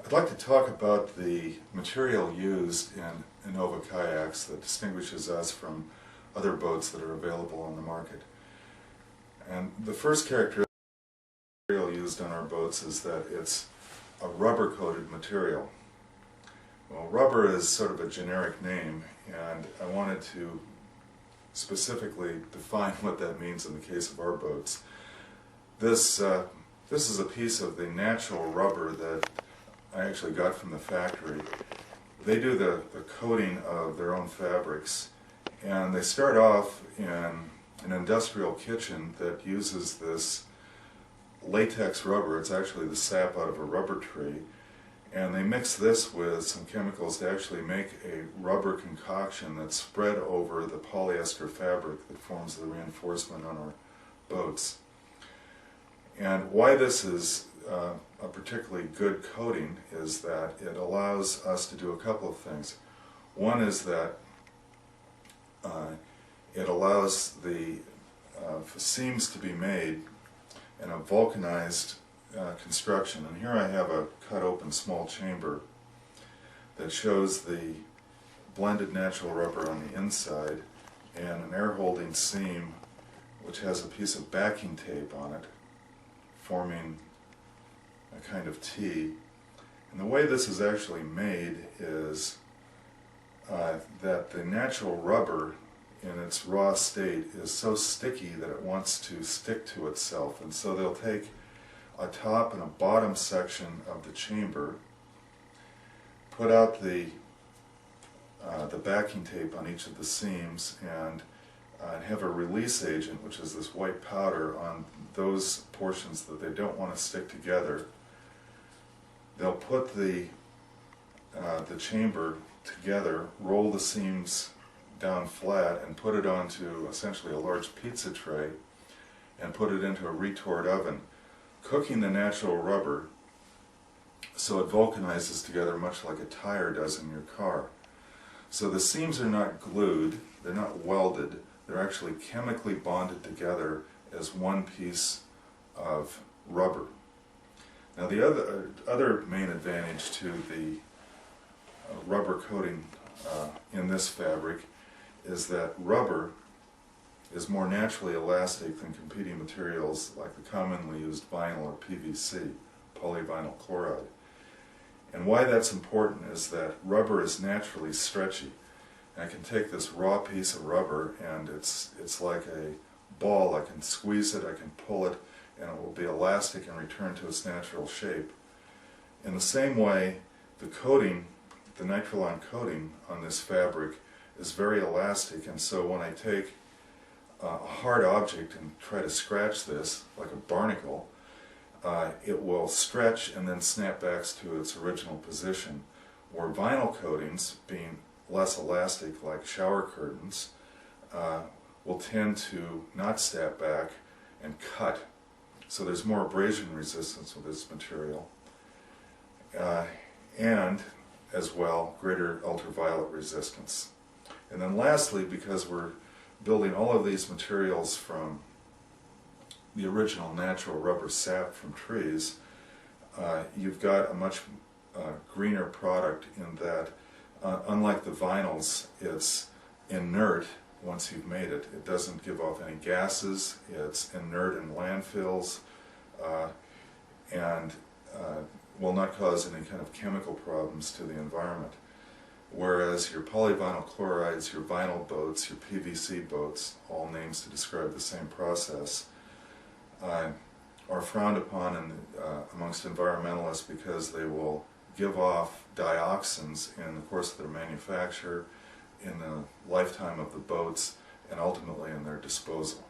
I'd like to talk about the material used in Innova Kayaks that distinguishes us from other boats that are available on the market. And the first characteristic of the material used on our boats is that it's a rubber-coated material. Well, rubber is sort of a generic name, and I wanted to specifically define what that means in the case of our boats. This is a piece of the natural rubber that I actually got from the factory. They do the coating of their own fabrics, and they start off in an industrial kitchen that uses this latex rubber. It's actually the sap out of a rubber tree, and they mix this with some chemicals to actually make a rubber concoction that's spread over the polyester fabric that forms the reinforcement on our boats. And why this is a particularly good coating is that it allows us to do a couple of things. One is that it allows the seams to be made in a vulcanized construction. And here I have a cut open small chamber that shows the blended natural rubber on the inside and an air holding seam which has a piece of backing tape on it, forming a kind of T. And the way this is actually made is that the natural rubber in its raw state is so sticky that it wants to stick to itself, and so they'll take a top and a bottom section of the chamber, put out the backing tape on each of the seams, and have a release agent, which is this white powder, on those portions that they don't want to stick together. They'll put the chamber together, roll the seams down flat, and put it onto essentially a large pizza tray and put it into a retort oven, cooking the natural rubber so it vulcanizes together much like a tire does in your car. So the seams are not glued, they're not welded, they're actually chemically bonded together as one piece of rubber. Now the other main advantage to the rubber coating in this fabric is that rubber is more naturally elastic than competing materials like the commonly used vinyl or PVC, polyvinyl chloride. And why that's important is that rubber is naturally stretchy. I can take this raw piece of rubber and it's like a ball. I can squeeze it, I can pull it, and it will be elastic and return to its natural shape. In the same way, the coating, the nitrilon coating on this fabric is very elastic, and so when I take a hard object and try to scratch this, like a barnacle, it will stretch and then snap back to its original position, where vinyl coatings, being less elastic like shower curtains, will tend to not snap back and cut. So there's more abrasion resistance with this material, and as well greater ultraviolet resistance. And then lastly, because we're building all of these materials from the original natural rubber sap from trees, you've got a much greener product in that, unlike the vinyls, it's inert once you've made it. It doesn't give off any gases, it's inert in landfills, and will not cause any kind of chemical problems to the environment. Whereas your polyvinyl chlorides, your vinyl boats, your PVC boats, all names to describe the same process, are frowned upon amongst environmentalists because they will give off dioxins in the course of their manufacture, in the lifetime of the boats, and ultimately in their disposal.